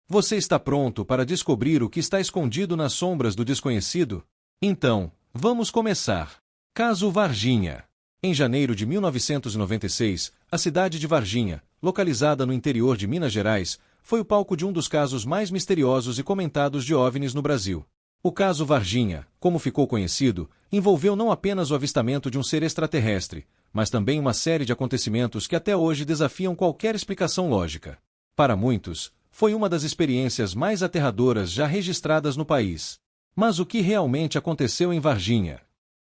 Você está pronto para descobrir o que está escondido nas sombras do desconhecido? Então, vamos começar. Caso Varginha. Em janeiro de 1996, a cidade de Varginha, localizada no interior de Minas Gerais, foi o palco de um dos casos mais misteriosos e comentados de OVNIs no Brasil. O caso Varginha, como ficou conhecido, envolveu não apenas o avistamento de um ser extraterrestre, mas também uma série de acontecimentos que até hoje desafiam qualquer explicação lógica. Para muitos, foi uma das experiências mais aterradoras já registradas no país. Mas o que realmente aconteceu em Varginha?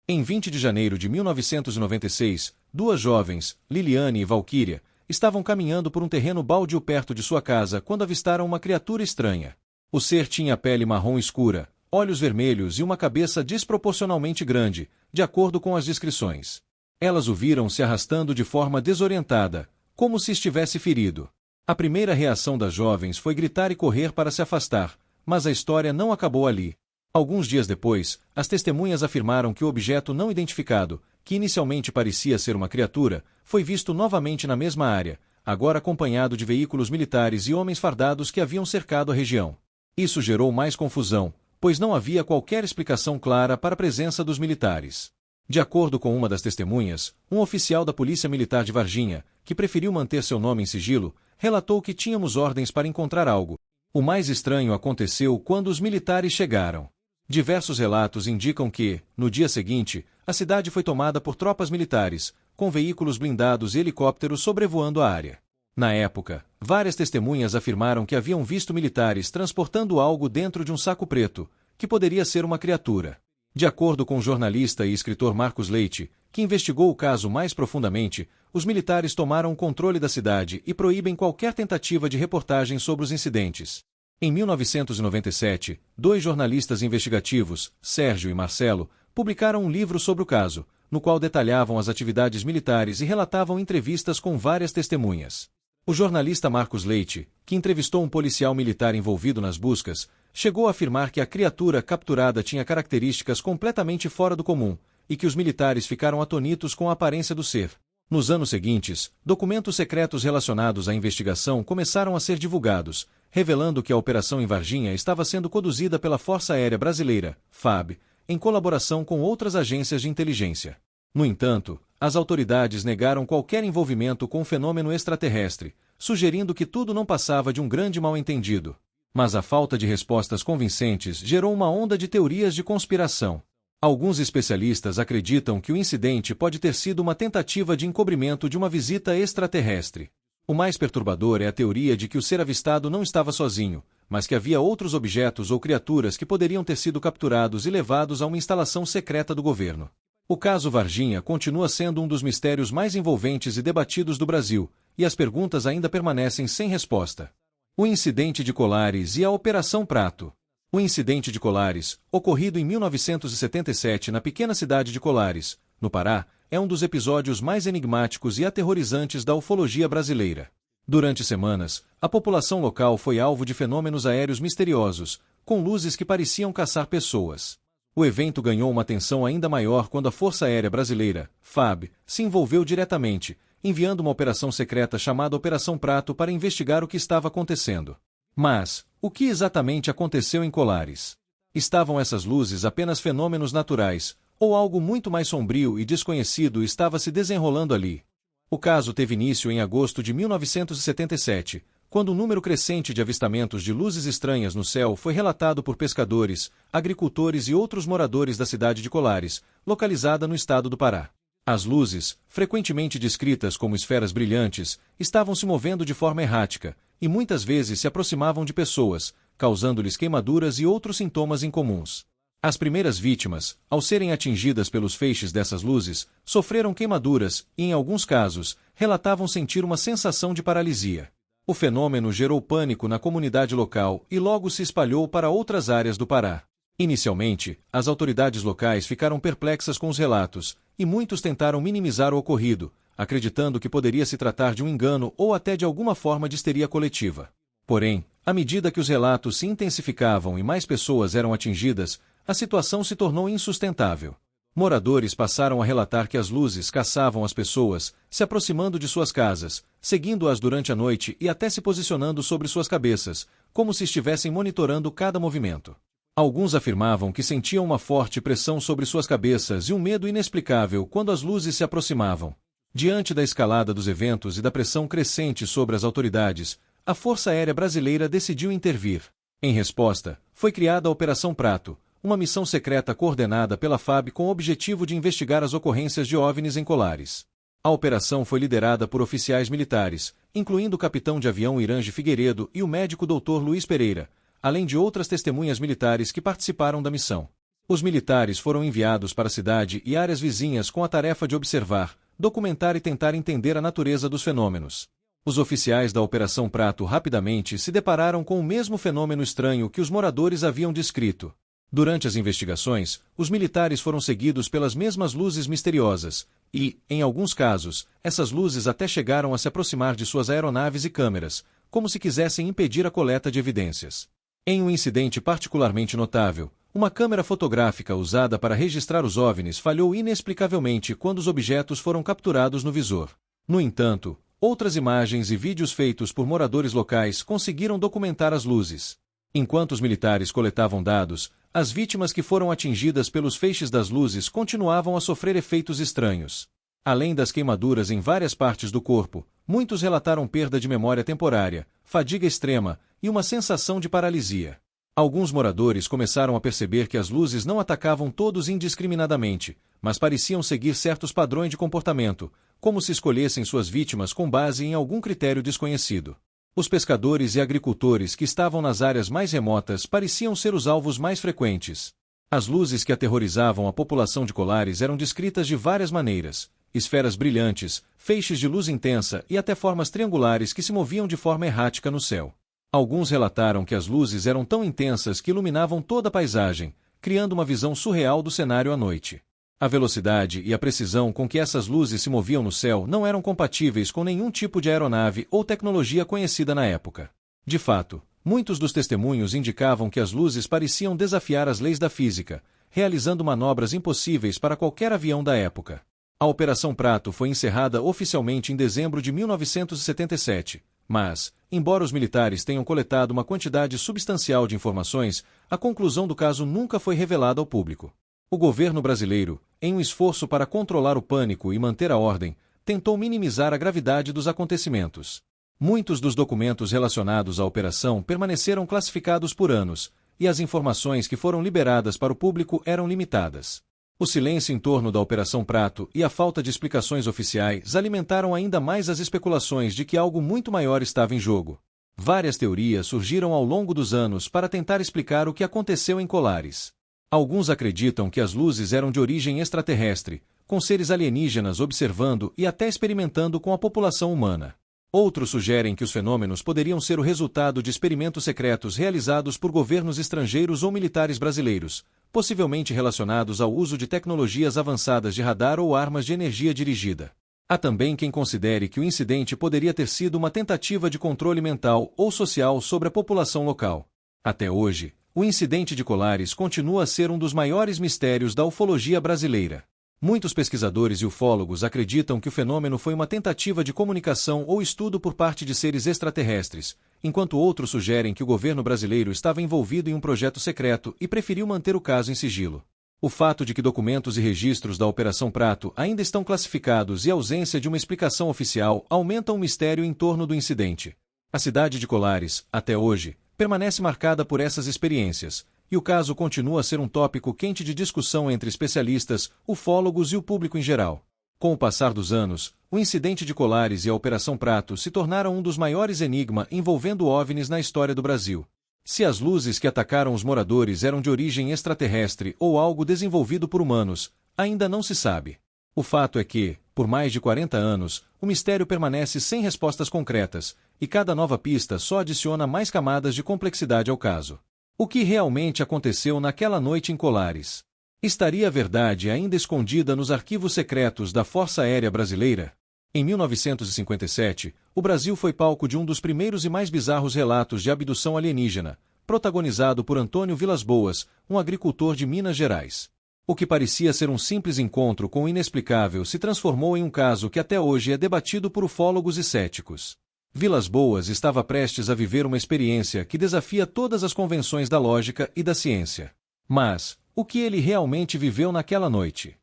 Em 20 de janeiro de 1996, duas jovens, Liliane e Valquíria, estavam caminhando por um terreno baldio perto de sua casa quando avistaram uma criatura estranha. O ser tinha pele marrom escura, olhos vermelhos e uma cabeça desproporcionalmente grande, de acordo com as descrições. Elas o viram se arrastando de forma desorientada, como se estivesse ferido. A primeira reação das jovens foi gritar e correr para se afastar, mas a história não acabou ali. Alguns dias depois, as testemunhas afirmaram que o objeto não identificado, que inicialmente parecia ser uma criatura, foi visto novamente na mesma área, agora acompanhado de veículos militares e homens fardados que haviam cercado a região. Isso gerou mais confusão, pois não havia qualquer explicação clara para a presença dos militares. De acordo com uma das testemunhas, um oficial da Polícia Militar de Varginha, que preferiu manter seu nome em sigilo, relatou que tínhamos ordens para encontrar algo. O mais estranho aconteceu quando os militares chegaram. Diversos relatos indicam que, no dia seguinte, a cidade foi tomada por tropas militares, com veículos blindados e helicópteros sobrevoando a área. Na época, várias testemunhas afirmaram que haviam visto militares transportando algo dentro de um saco preto, que poderia ser uma criatura. De acordo com o jornalista e escritor Marcos Leite, que investigou o caso mais profundamente, os militares tomaram o controle da cidade e proíbem qualquer tentativa de reportagem sobre os incidentes. Em 1997, dois jornalistas investigativos, Sérgio e Marcelo, publicaram um livro sobre o caso, no qual detalhavam as atividades militares e relatavam entrevistas com várias testemunhas. O jornalista Marcos Leite, que entrevistou um policial militar envolvido nas buscas, chegou a afirmar que a criatura capturada tinha características completamente fora do comum, e que os militares ficaram atonitos com a aparência do ser. Nos anos seguintes, documentos secretos relacionados à investigação começaram a ser divulgados, revelando que a operação em Varginha estava sendo conduzida pela Força Aérea Brasileira, FAB, em colaboração com outras agências de inteligência. No entanto, as autoridades negaram qualquer envolvimento com o fenômeno extraterrestre, sugerindo que tudo não passava de um grande mal-entendido. Mas a falta de respostas convincentes gerou uma onda de teorias de conspiração. Alguns especialistas acreditam que o incidente pode ter sido uma tentativa de encobrimento de uma visita extraterrestre. O mais perturbador é a teoria de que o ser avistado não estava sozinho, mas que havia outros objetos ou criaturas que poderiam ter sido capturados e levados a uma instalação secreta do governo. O caso Varginha continua sendo um dos mistérios mais envolventes e debatidos do Brasil, e as perguntas ainda permanecem sem resposta. O incidente de Colares e a Operação Prato. O incidente de Colares, ocorrido em 1977 na pequena cidade de Colares, no Pará, é um dos episódios mais enigmáticos e aterrorizantes da ufologia brasileira. Durante semanas, a população local foi alvo de fenômenos aéreos misteriosos, com luzes que pareciam caçar pessoas. O evento ganhou uma atenção ainda maior quando a Força Aérea Brasileira, FAB, se envolveu diretamente, enviando uma operação secreta chamada Operação Prato para investigar o que estava acontecendo. Mas, o que exatamente aconteceu em Colares? Estavam essas luzes apenas fenômenos naturais, ou algo muito mais sombrio e desconhecido estava se desenrolando ali? O caso teve início em agosto de 1977, quando um número crescente de avistamentos de luzes estranhas no céu foi relatado por pescadores, agricultores e outros moradores da cidade de Colares, localizada no estado do Pará. As luzes, frequentemente descritas como esferas brilhantes, estavam se movendo de forma errática, e muitas vezes se aproximavam de pessoas, causando-lhes queimaduras e outros sintomas incomuns. As primeiras vítimas, ao serem atingidas pelos feixes dessas luzes, sofreram queimaduras e, em alguns casos, relatavam sentir uma sensação de paralisia. O fenômeno gerou pânico na comunidade local e logo se espalhou para outras áreas do Pará. Inicialmente, as autoridades locais ficaram perplexas com os relatos, e muitos tentaram minimizar o ocorrido, acreditando que poderia se tratar de um engano ou até de alguma forma de histeria coletiva. Porém, à medida que os relatos se intensificavam e mais pessoas eram atingidas, a situação se tornou insustentável. Moradores passaram a relatar que as luzes caçavam as pessoas, se aproximando de suas casas, seguindo-as durante a noite e até se posicionando sobre suas cabeças, como se estivessem monitorando cada movimento. Alguns afirmavam que sentiam uma forte pressão sobre suas cabeças e um medo inexplicável quando as luzes se aproximavam. Diante da escalada dos eventos e da pressão crescente sobre as autoridades, a Força Aérea Brasileira decidiu intervir. Em resposta, foi criada a Operação Prato, uma missão secreta coordenada pela FAB com o objetivo de investigar as ocorrências de OVNIs em Colares. A operação foi liderada por oficiais militares, incluindo o capitão de avião Irange Figueiredo e o médico Dr. Luiz Pereira, além de outras testemunhas militares que participaram da missão. Os militares foram enviados para a cidade e áreas vizinhas com a tarefa de observar, documentar e tentar entender a natureza dos fenômenos. Os oficiais da Operação Prato rapidamente se depararam com o mesmo fenômeno estranho que os moradores haviam descrito. Durante as investigações, os militares foram seguidos pelas mesmas luzes misteriosas, e, em alguns casos, essas luzes até chegaram a se aproximar de suas aeronaves e câmeras, como se quisessem impedir a coleta de evidências. Em um incidente particularmente notável, uma câmera fotográfica usada para registrar os OVNIs falhou inexplicavelmente quando os objetos foram capturados no visor. No entanto, outras imagens e vídeos feitos por moradores locais conseguiram documentar as luzes. Enquanto os militares coletavam dados, as vítimas que foram atingidas pelos feixes das luzes continuavam a sofrer efeitos estranhos. Além das queimaduras em várias partes do corpo, muitos relataram perda de memória temporária, fadiga extrema e uma sensação de paralisia. Alguns moradores começaram a perceber que as luzes não atacavam todos indiscriminadamente, mas pareciam seguir certos padrões de comportamento, como se escolhessem suas vítimas com base em algum critério desconhecido. Os pescadores e agricultores que estavam nas áreas mais remotas pareciam ser os alvos mais frequentes. As luzes que aterrorizavam a população de Colares eram descritas de várias maneiras: esferas brilhantes, feixes de luz intensa e até formas triangulares que se moviam de forma errática no céu. Alguns relataram que as luzes eram tão intensas que iluminavam toda a paisagem, criando uma visão surreal do cenário à noite. A velocidade e a precisão com que essas luzes se moviam no céu não eram compatíveis com nenhum tipo de aeronave ou tecnologia conhecida na época. De fato, muitos dos testemunhos indicavam que as luzes pareciam desafiar as leis da física, realizando manobras impossíveis para qualquer avião da época. A Operação Prato foi encerrada oficialmente em dezembro de 1977, mas, embora os militares tenham coletado uma quantidade substancial de informações, a conclusão do caso nunca foi revelada ao público. O governo brasileiro, em um esforço para controlar o pânico e manter a ordem, tentou minimizar a gravidade dos acontecimentos. Muitos dos documentos relacionados à operação permaneceram classificados por anos, e as informações que foram liberadas para o público eram limitadas. O silêncio em torno da Operação Prato e a falta de explicações oficiais alimentaram ainda mais as especulações de que algo muito maior estava em jogo. Várias teorias surgiram ao longo dos anos para tentar explicar o que aconteceu em Colares. Alguns acreditam que as luzes eram de origem extraterrestre, com seres alienígenas observando e até experimentando com a população humana. Outros sugerem que os fenômenos poderiam ser o resultado de experimentos secretos realizados por governos estrangeiros ou militares brasileiros, possivelmente relacionados ao uso de tecnologias avançadas de radar ou armas de energia dirigida. Há também quem considere que o incidente poderia ter sido uma tentativa de controle mental ou social sobre a população local. Até hoje, o incidente de Colares continua a ser um dos maiores mistérios da ufologia brasileira. Muitos pesquisadores e ufólogos acreditam que o fenômeno foi uma tentativa de comunicação ou estudo por parte de seres extraterrestres, enquanto outros sugerem que o governo brasileiro estava envolvido em um projeto secreto e preferiu manter o caso em sigilo. O fato de que documentos e registros da Operação Prato ainda estão classificados e a ausência de uma explicação oficial aumentam o mistério em torno do incidente. A cidade de Colares, até hoje, permanece marcada por essas experiências, e o caso continua a ser um tópico quente de discussão entre especialistas, ufólogos e o público em geral. Com o passar dos anos, o incidente de Colares e a Operação Prato se tornaram um dos maiores enigmas envolvendo OVNIs na história do Brasil. Se as luzes que atacaram os moradores eram de origem extraterrestre ou algo desenvolvido por humanos, ainda não se sabe. O fato é que, por mais de 40 anos, o mistério permanece sem respostas concretas, e cada nova pista só adiciona mais camadas de complexidade ao caso. O que realmente aconteceu naquela noite em Colares? Estaria a verdade ainda escondida nos arquivos secretos da Força Aérea Brasileira? Em 1957, o Brasil foi palco de um dos primeiros e mais bizarros relatos de abdução alienígena, protagonizado por Antônio Vilas Boas, um agricultor de Minas Gerais. O que parecia ser um simples encontro com o inexplicável se transformou em um caso que até hoje é debatido por ufólogos e céticos. Vilas-Boas estava prestes a viver uma experiência que desafia todas as convenções da lógica e da ciência. Mas, o que ele realmente viveu naquela noite?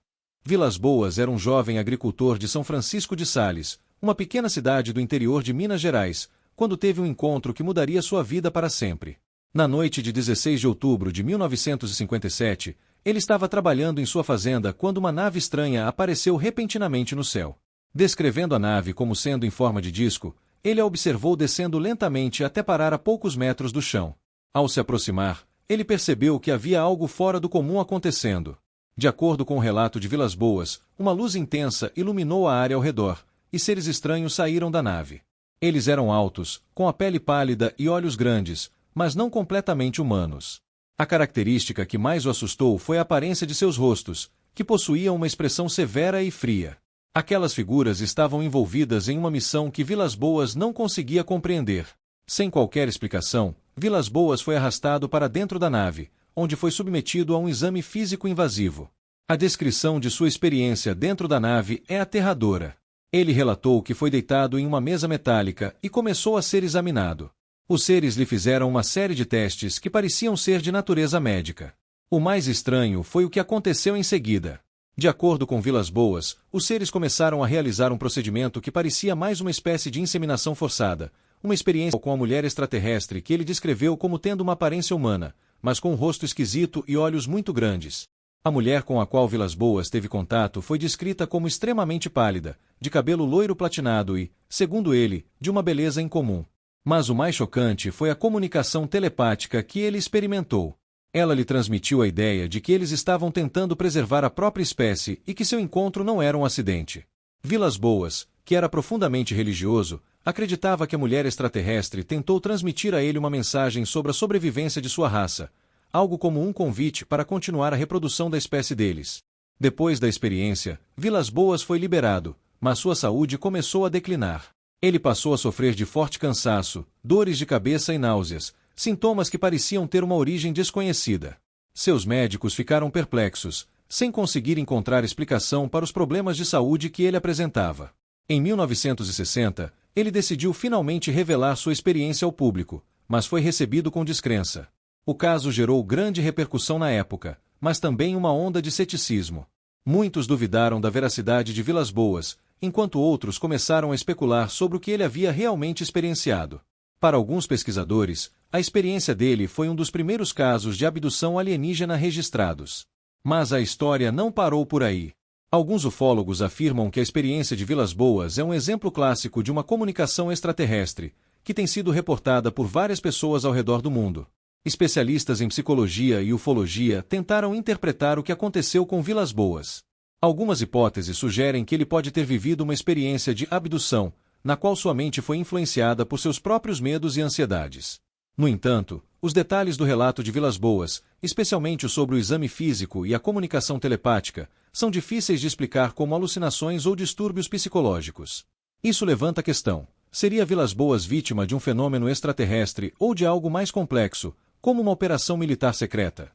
Vilas-Boas era um jovem agricultor de São Francisco de Sales, uma pequena cidade do interior de Minas Gerais, quando teve um encontro que mudaria sua vida para sempre. Na noite de 16 de outubro de 1957, ele estava trabalhando em sua fazenda quando uma nave estranha apareceu repentinamente no céu. Descrevendo a nave como sendo em forma de disco, ele a observou descendo lentamente até parar a poucos metros do chão. Ao se aproximar, ele percebeu que havia algo fora do comum acontecendo. De acordo com o relato de Vilas-Boas, uma luz intensa iluminou a área ao redor, e seres estranhos saíram da nave. Eles eram altos, com a pele pálida e olhos grandes, mas não completamente humanos. A característica que mais o assustou foi a aparência de seus rostos, que possuíam uma expressão severa e fria. Aquelas figuras estavam envolvidas em uma missão que Vilas-Boas não conseguia compreender. Sem qualquer explicação, Vilas-Boas foi arrastado para dentro da nave, onde foi submetido a um exame físico invasivo. A descrição de sua experiência dentro da nave é aterradora. Ele relatou que foi deitado em uma mesa metálica e começou a ser examinado. Os seres lhe fizeram uma série de testes que pareciam ser de natureza médica. O mais estranho foi o que aconteceu em seguida. De acordo com Vilas-Boas, os seres começaram a realizar um procedimento que parecia mais uma espécie de inseminação forçada, uma experiência com a mulher extraterrestre que ele descreveu como tendo uma aparência humana, mas com um rosto esquisito e olhos muito grandes. A mulher com a qual Vilas-Boas teve contato foi descrita como extremamente pálida, de cabelo loiro platinado e, segundo ele, de uma beleza incomum. Mas o mais chocante foi a comunicação telepática que ele experimentou. Ela lhe transmitiu a ideia de que eles estavam tentando preservar a própria espécie e que seu encontro não era um acidente. Vilas-Boas, que era profundamente religioso, acreditava que a mulher extraterrestre tentou transmitir a ele uma mensagem sobre a sobrevivência de sua raça, algo como um convite para continuar a reprodução da espécie deles. Depois da experiência, Vilas-Boas foi liberado, mas sua saúde começou a declinar. Ele passou a sofrer de forte cansaço, dores de cabeça e náuseas, sintomas que pareciam ter uma origem desconhecida. Seus médicos ficaram perplexos, sem conseguir encontrar explicação para os problemas de saúde que ele apresentava. Em 1960, ele decidiu finalmente revelar sua experiência ao público, mas foi recebido com descrença. O caso gerou grande repercussão na época, mas também uma onda de ceticismo. Muitos duvidaram da veracidade de Vilas-Boas, enquanto outros começaram a especular sobre o que ele havia realmente experienciado. Para alguns pesquisadores, a experiência dele foi um dos primeiros casos de abdução alienígena registrados. Mas a história não parou por aí. Alguns ufólogos afirmam que a experiência de Vilas-Boas é um exemplo clássico de uma comunicação extraterrestre, que tem sido reportada por várias pessoas ao redor do mundo. Especialistas em psicologia e ufologia tentaram interpretar o que aconteceu com Vilas-Boas. Algumas hipóteses sugerem que ele pode ter vivido uma experiência de abdução, na qual sua mente foi influenciada por seus próprios medos e ansiedades. No entanto, os detalhes do relato de Vilas-Boas, especialmente sobre o exame físico e a comunicação telepática, são difíceis de explicar como alucinações ou distúrbios psicológicos. Isso levanta a questão: seria Vilas-Boas vítima de um fenômeno extraterrestre ou de algo mais complexo, como uma operação militar secreta?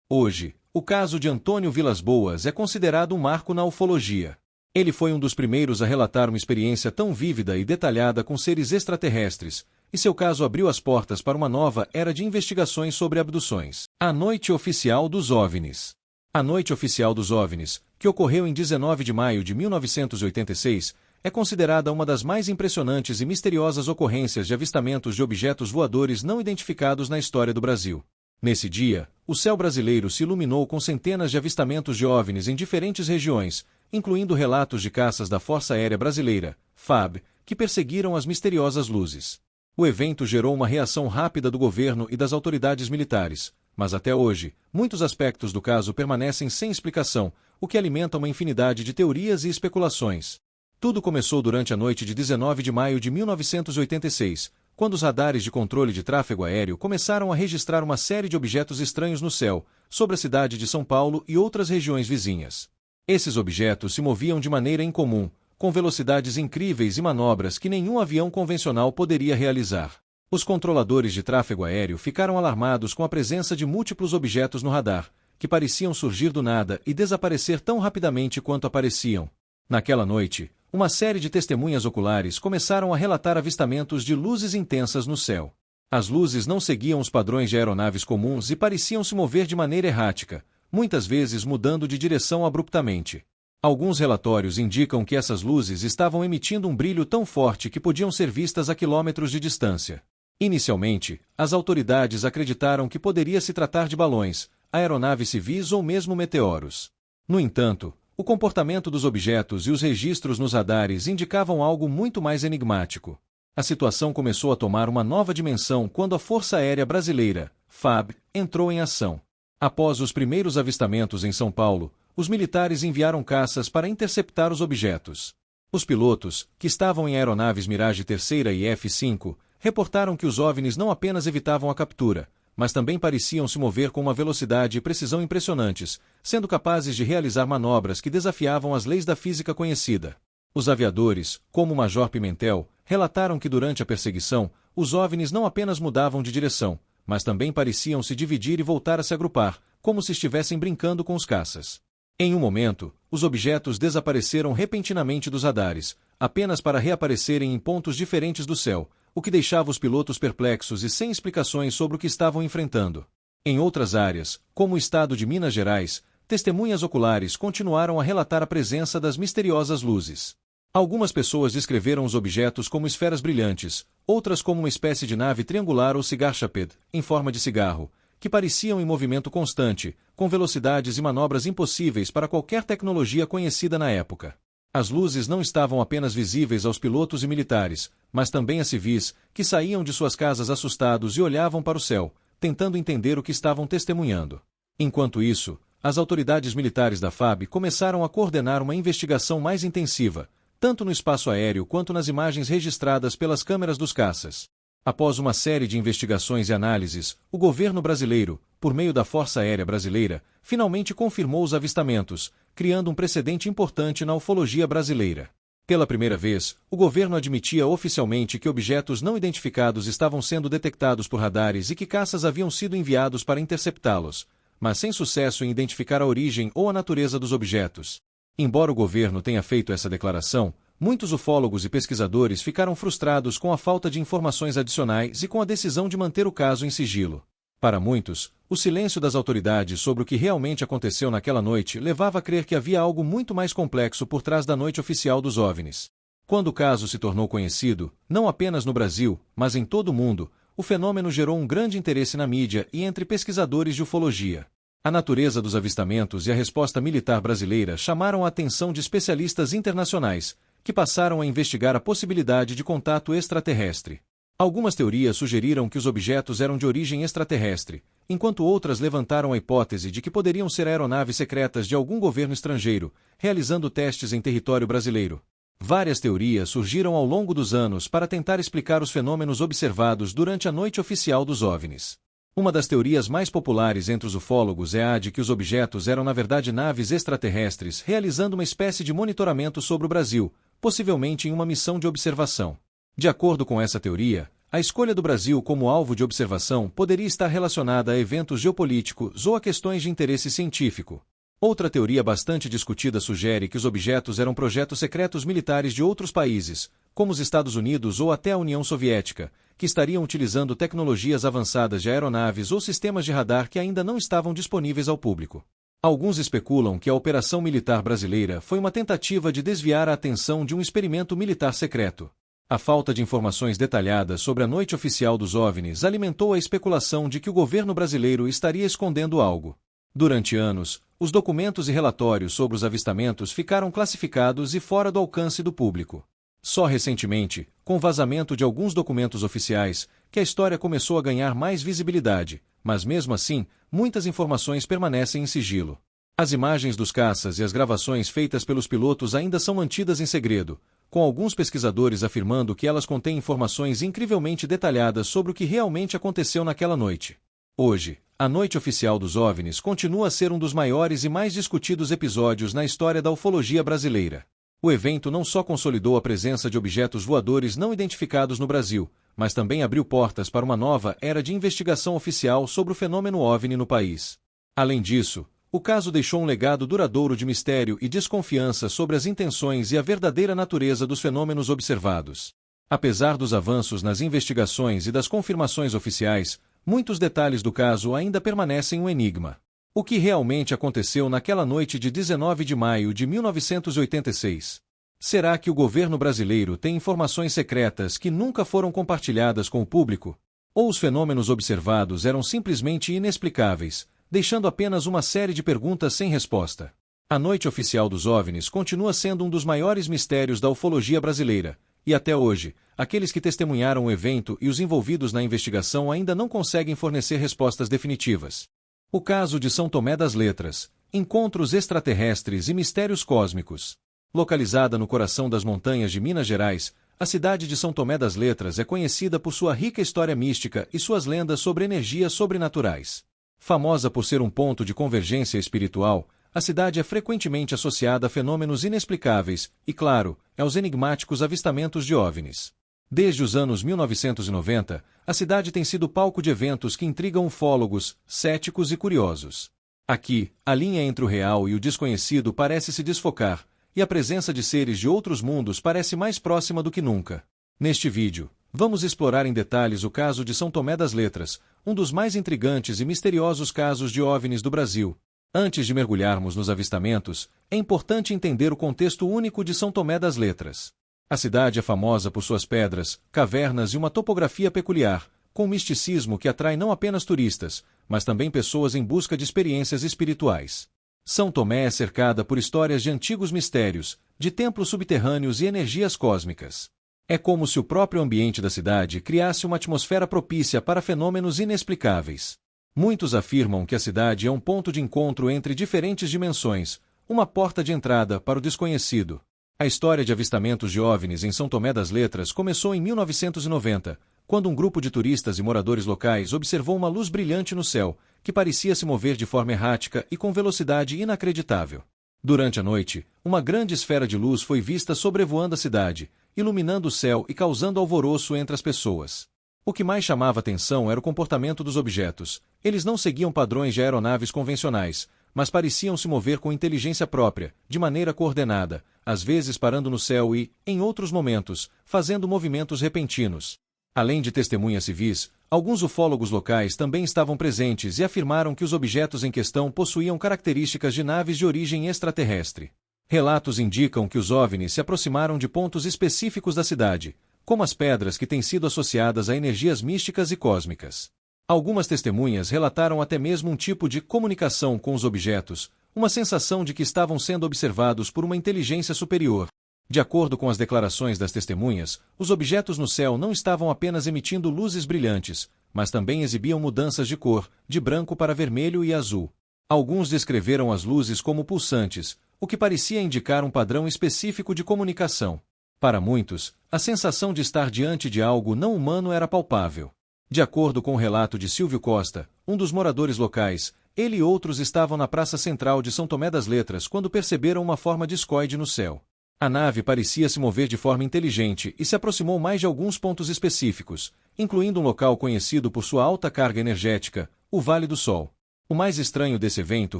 Hoje, o caso de Antônio Vilas-Boas é considerado um marco na ufologia. Ele foi um dos primeiros a relatar uma experiência tão vívida e detalhada com seres extraterrestres, e seu caso abriu as portas para uma nova era de investigações sobre abduções. A Noite Oficial dos OVNIs. A Noite Oficial dos OVNIs, que ocorreu em 19 de maio de 1986, é considerada uma das mais impressionantes e misteriosas ocorrências de avistamentos de objetos voadores não identificados na história do Brasil. Nesse dia, o céu brasileiro se iluminou com centenas de avistamentos de OVNIs em diferentes regiões, incluindo relatos de caças da Força Aérea Brasileira, FAB, que perseguiram as misteriosas luzes. O evento gerou uma reação rápida do governo e das autoridades militares, mas até hoje, muitos aspectos do caso permanecem sem explicação, o que alimenta uma infinidade de teorias e especulações. Tudo começou durante a noite de 19 de maio de 1986, quando os radares de controle de tráfego aéreo começaram a registrar uma série de objetos estranhos no céu, sobre a cidade de São Paulo e outras regiões vizinhas. Esses objetos se moviam de maneira incomum, com velocidades incríveis e manobras que nenhum avião convencional poderia realizar. Os controladores de tráfego aéreo ficaram alarmados com a presença de múltiplos objetos no radar, que pareciam surgir do nada e desaparecer tão rapidamente quanto apareciam. Naquela noite, uma série de testemunhas oculares começaram a relatar avistamentos de luzes intensas no céu. As luzes não seguiam os padrões de aeronaves comuns e pareciam se mover de maneira errática, muitas vezes mudando de direção abruptamente. Alguns relatórios indicam que essas luzes estavam emitindo um brilho tão forte que podiam ser vistas a quilômetros de distância. Inicialmente, as autoridades acreditaram que poderia se tratar de balões, aeronaves civis ou mesmo meteoros. No entanto, o comportamento dos objetos e os registros nos radares indicavam algo muito mais enigmático. A situação começou a tomar uma nova dimensão quando a Força Aérea Brasileira, FAB, entrou em ação. Após os primeiros avistamentos em São Paulo, os militares enviaram caças para interceptar os objetos. Os pilotos, que estavam em aeronaves Mirage 3 e F-5, reportaram que os OVNIs não apenas evitavam a captura, mas também pareciam se mover com uma velocidade e precisão impressionantes, sendo capazes de realizar manobras que desafiavam as leis da física conhecida. Os aviadores, como o Major Pimentel, relataram que durante a perseguição, os OVNIs não apenas mudavam de direção, mas também pareciam se dividir e voltar a se agrupar, como se estivessem brincando com os caças. Em um momento, os objetos desapareceram repentinamente dos radares, apenas para reaparecerem em pontos diferentes do céu, o que deixava os pilotos perplexos e sem explicações sobre o que estavam enfrentando. Em outras áreas, como o estado de Minas Gerais, testemunhas oculares continuaram a relatar a presença das misteriosas luzes. Algumas pessoas descreveram os objetos como esferas brilhantes, outras como uma espécie de nave triangular ou cigar-shaped, em forma de cigarro, que pareciam em movimento constante, com velocidades e manobras impossíveis para qualquer tecnologia conhecida na época. As luzes não estavam apenas visíveis aos pilotos e militares, mas também a civis, que saíam de suas casas assustados e olhavam para o céu, tentando entender o que estavam testemunhando. Enquanto isso, as autoridades militares da FAB começaram a coordenar uma investigação mais intensiva, tanto no espaço aéreo quanto nas imagens registradas pelas câmeras dos caças. Após uma série de investigações e análises, o governo brasileiro, por meio da Força Aérea Brasileira, finalmente confirmou os avistamentos, criando um precedente importante na ufologia brasileira. Pela primeira vez, o governo admitia oficialmente que objetos não identificados estavam sendo detectados por radares e que caças haviam sido enviados para interceptá-los, mas sem sucesso em identificar a origem ou a natureza dos objetos. Embora o governo tenha feito essa declaração, muitos ufólogos e pesquisadores ficaram frustrados com a falta de informações adicionais e com a decisão de manter o caso em sigilo. Para muitos, o silêncio das autoridades sobre o que realmente aconteceu naquela noite levava a crer que havia algo muito mais complexo por trás da noite oficial dos OVNIs. Quando o caso se tornou conhecido, não apenas no Brasil, mas em todo o mundo, o fenômeno gerou um grande interesse na mídia e entre pesquisadores de ufologia. A natureza dos avistamentos e a resposta militar brasileira chamaram a atenção de especialistas internacionais, que passaram a investigar a possibilidade de contato extraterrestre. Algumas teorias sugeriram que os objetos eram de origem extraterrestre, enquanto outras levantaram a hipótese de que poderiam ser aeronaves secretas de algum governo estrangeiro, realizando testes em território brasileiro. Várias teorias surgiram ao longo dos anos para tentar explicar os fenômenos observados durante a noite oficial dos OVNIs. Uma das teorias mais populares entre os ufólogos é a de que os objetos eram na verdade naves extraterrestres realizando uma espécie de monitoramento sobre o Brasil, possivelmente em uma missão de observação. De acordo com essa teoria, a escolha do Brasil como alvo de observação poderia estar relacionada a eventos geopolíticos ou a questões de interesse científico. Outra teoria bastante discutida sugere que os objetos eram projetos secretos militares de outros países, como os Estados Unidos ou até a União Soviética, que estariam utilizando tecnologias avançadas de aeronaves ou sistemas de radar que ainda não estavam disponíveis ao público. Alguns especulam que a operação militar brasileira foi uma tentativa de desviar a atenção de um experimento militar secreto. A falta de informações detalhadas sobre a noite oficial dos OVNIs alimentou a especulação de que o governo brasileiro estaria escondendo algo. Durante anos, os documentos e relatórios sobre os avistamentos ficaram classificados e fora do alcance do público. Só recentemente, com o vazamento de alguns documentos oficiais, que a história começou a ganhar mais visibilidade, mas mesmo assim, muitas informações permanecem em sigilo. As imagens dos caças e as gravações feitas pelos pilotos ainda são mantidas em segredo, com alguns pesquisadores afirmando que elas contêm informações incrivelmente detalhadas sobre o que realmente aconteceu naquela noite. Hoje, a noite oficial dos OVNIs continua a ser um dos maiores e mais discutidos episódios na história da ufologia brasileira. O evento não só consolidou a presença de objetos voadores não identificados no Brasil, mas também abriu portas para uma nova era de investigação oficial sobre o fenômeno OVNI no país. Além disso, o caso deixou um legado duradouro de mistério e desconfiança sobre as intenções e a verdadeira natureza dos fenômenos observados. Apesar dos avanços nas investigações e das confirmações oficiais, muitos detalhes do caso ainda permanecem um enigma. O que realmente aconteceu naquela noite de 19 de maio de 1986? Será que o governo brasileiro tem informações secretas que nunca foram compartilhadas com o público? Ou os fenômenos observados eram simplesmente inexplicáveis, deixando apenas uma série de perguntas sem resposta? A Noite Oficial dos OVNIs continua sendo um dos maiores mistérios da ufologia brasileira, e até hoje, aqueles que testemunharam o evento e os envolvidos na investigação ainda não conseguem fornecer respostas definitivas. O caso de São Tomé das Letras, encontros extraterrestres e mistérios cósmicos. Localizada no coração das montanhas de Minas Gerais, a cidade de São Tomé das Letras é conhecida por sua rica história mística e suas lendas sobre energias sobrenaturais. Famosa por ser um ponto de convergência espiritual, a cidade é frequentemente associada a fenômenos inexplicáveis e, claro, aos enigmáticos avistamentos de OVNIs. Desde os anos 1990, a cidade tem sido palco de eventos que intrigam ufólogos, céticos e curiosos. Aqui, a linha entre o real e o desconhecido parece se desfocar, e a presença de seres de outros mundos parece mais próxima do que nunca. Neste vídeo, vamos explorar em detalhes o caso de São Tomé das Letras, um dos mais intrigantes e misteriosos casos de OVNIs do Brasil. Antes de mergulharmos nos avistamentos, é importante entender o contexto único de São Tomé das Letras. A cidade é famosa por suas pedras, cavernas e uma topografia peculiar, com um misticismo que atrai não apenas turistas, mas também pessoas em busca de experiências espirituais. São Tomé é cercada por histórias de antigos mistérios, de templos subterrâneos e energias cósmicas. É como se o próprio ambiente da cidade criasse uma atmosfera propícia para fenômenos inexplicáveis. Muitos afirmam que a cidade é um ponto de encontro entre diferentes dimensões, uma porta de entrada para o desconhecido. A história de avistamentos de OVNIs em São Tomé das Letras começou em 1990, quando um grupo de turistas e moradores locais observou uma luz brilhante no céu, que parecia se mover de forma errática e com velocidade inacreditável. Durante a noite, uma grande esfera de luz foi vista sobrevoando a cidade, iluminando o céu e causando alvoroço entre as pessoas. O que mais chamava atenção era o comportamento dos objetos. Eles não seguiam padrões de aeronaves convencionais, mas pareciam se mover com inteligência própria, de maneira coordenada, às vezes parando no céu e, em outros momentos, fazendo movimentos repentinos. Além de testemunhas civis, alguns ufólogos locais também estavam presentes e afirmaram que os objetos em questão possuíam características de naves de origem extraterrestre. Relatos indicam que os OVNIs se aproximaram de pontos específicos da cidade, como as pedras que têm sido associadas a energias místicas e cósmicas. Algumas testemunhas relataram até mesmo um tipo de comunicação com os objetos, uma sensação de que estavam sendo observados por uma inteligência superior. De acordo com as declarações das testemunhas, os objetos no céu não estavam apenas emitindo luzes brilhantes, mas também exibiam mudanças de cor, de branco para vermelho e azul. Alguns descreveram as luzes como pulsantes, o que parecia indicar um padrão específico de comunicação. Para muitos, a sensação de estar diante de algo não humano era palpável. De acordo com o relato de Silvio Costa, um dos moradores locais, ele e outros estavam na praça central de São Tomé das Letras quando perceberam uma forma discoide no céu. A nave parecia se mover de forma inteligente e se aproximou mais de alguns pontos específicos, incluindo um local conhecido por sua alta carga energética, o Vale do Sol. O mais estranho desse evento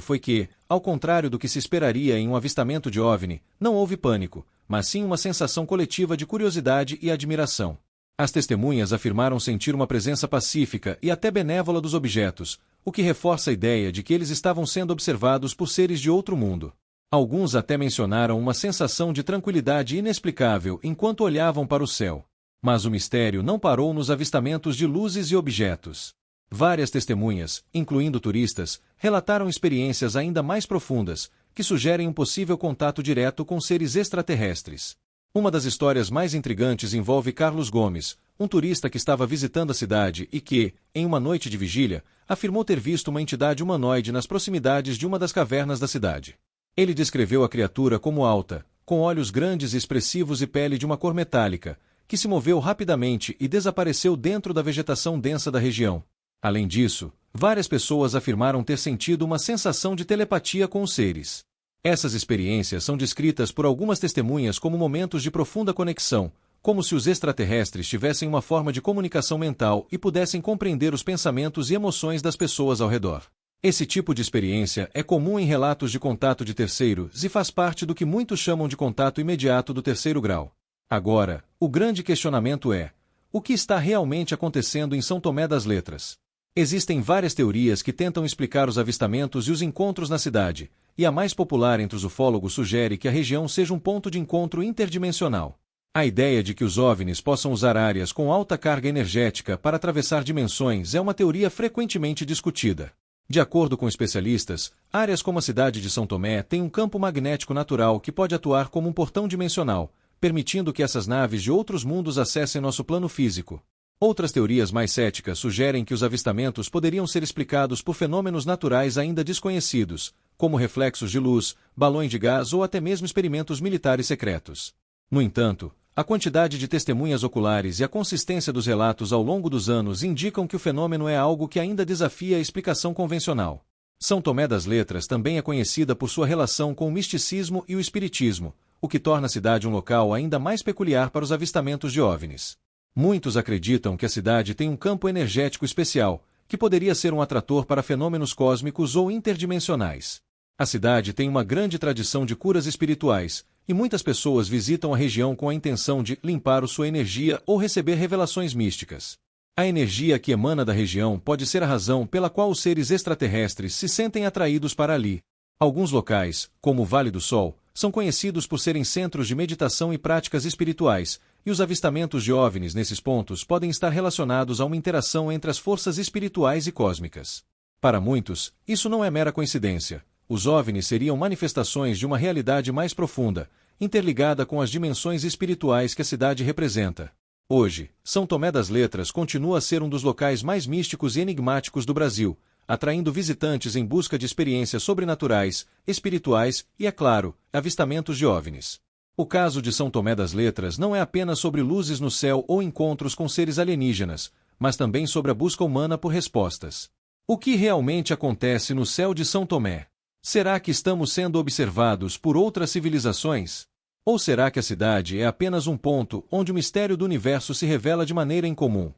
foi que, ao contrário do que se esperaria em um avistamento de OVNI, não houve pânico, mas sim uma sensação coletiva de curiosidade e admiração. As testemunhas afirmaram sentir uma presença pacífica e até benévola dos objetos, o que reforça a ideia de que eles estavam sendo observados por seres de outro mundo. Alguns até mencionaram uma sensação de tranquilidade inexplicável enquanto olhavam para o céu. Mas o mistério não parou nos avistamentos de luzes e objetos. Várias testemunhas, incluindo turistas, relataram experiências ainda mais profundas, que sugerem um possível contato direto com seres extraterrestres. Uma das histórias mais intrigantes envolve Carlos Gomes, um turista que estava visitando a cidade e que, em uma noite de vigília, afirmou ter visto uma entidade humanoide nas proximidades de uma das cavernas da cidade. Ele descreveu a criatura como alta, com olhos grandes e expressivos e pele de uma cor metálica, que se moveu rapidamente e desapareceu dentro da vegetação densa da região. Além disso, várias pessoas afirmaram ter sentido uma sensação de telepatia com os seres. Essas experiências são descritas por algumas testemunhas como momentos de profunda conexão, como se os extraterrestres tivessem uma forma de comunicação mental e pudessem compreender os pensamentos e emoções das pessoas ao redor. Esse tipo de experiência é comum em relatos de contato de terceiros e faz parte do que muitos chamam de contato imediato do terceiro grau. Agora, o grande questionamento é: o que está realmente acontecendo em São Tomé das Letras? Existem várias teorias que tentam explicar os avistamentos e os encontros na cidade, e a mais popular entre os ufólogos sugere que a região seja um ponto de encontro interdimensional. A ideia de que os OVNIs possam usar áreas com alta carga energética para atravessar dimensões é uma teoria frequentemente discutida. De acordo com especialistas, áreas como a cidade de São Tomé têm um campo magnético natural que pode atuar como um portão dimensional, permitindo que essas naves de outros mundos acessem nosso plano físico. Outras teorias mais céticas sugerem que os avistamentos poderiam ser explicados por fenômenos naturais ainda desconhecidos, como reflexos de luz, balões de gás ou até mesmo experimentos militares secretos. No entanto, a quantidade de testemunhas oculares e a consistência dos relatos ao longo dos anos indicam que o fenômeno é algo que ainda desafia a explicação convencional. São Tomé das Letras também é conhecida por sua relação com o misticismo e o espiritismo, o que torna a cidade um local ainda mais peculiar para os avistamentos de OVNIs. Muitos acreditam que a cidade tem um campo energético especial, que poderia ser um atrator para fenômenos cósmicos ou interdimensionais. A cidade tem uma grande tradição de curas espirituais, e muitas pessoas visitam a região com a intenção de limpar sua energia ou receber revelações místicas. A energia que emana da região pode ser a razão pela qual os seres extraterrestres se sentem atraídos para ali. Alguns locais, como o Vale do Sol, são conhecidos por serem centros de meditação e práticas espirituais, e os avistamentos de OVNIs nesses pontos podem estar relacionados a uma interação entre as forças espirituais e cósmicas. Para muitos, isso não é mera coincidência. Os OVNIs seriam manifestações de uma realidade mais profunda, interligada com as dimensões espirituais que a cidade representa. Hoje, São Tomé das Letras continua a ser um dos locais mais místicos e enigmáticos do Brasil, atraindo visitantes em busca de experiências sobrenaturais, espirituais e, é claro, avistamentos de OVNIs. O caso de São Tomé das Letras não é apenas sobre luzes no céu ou encontros com seres alienígenas, mas também sobre a busca humana por respostas. O que realmente acontece no céu de São Tomé? Será que estamos sendo observados por outras civilizações? Ou será que a cidade é apenas um ponto onde o mistério do universo se revela de maneira incomum?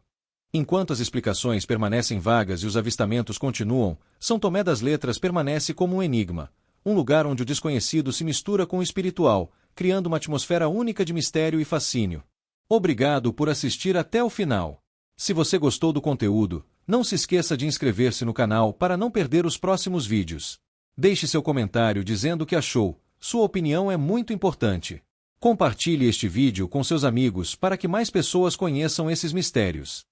Enquanto as explicações permanecem vagas e os avistamentos continuam, São Tomé das Letras permanece como um enigma, um lugar onde o desconhecido se mistura com o espiritual, criando uma atmosfera única de mistério e fascínio. Obrigado por assistir até o final. Se você gostou do conteúdo, não se esqueça de inscrever-se no canal para não perder os próximos vídeos. Deixe seu comentário dizendo o que achou, sua opinião é muito importante. Compartilhe este vídeo com seus amigos para que mais pessoas conheçam esses mistérios.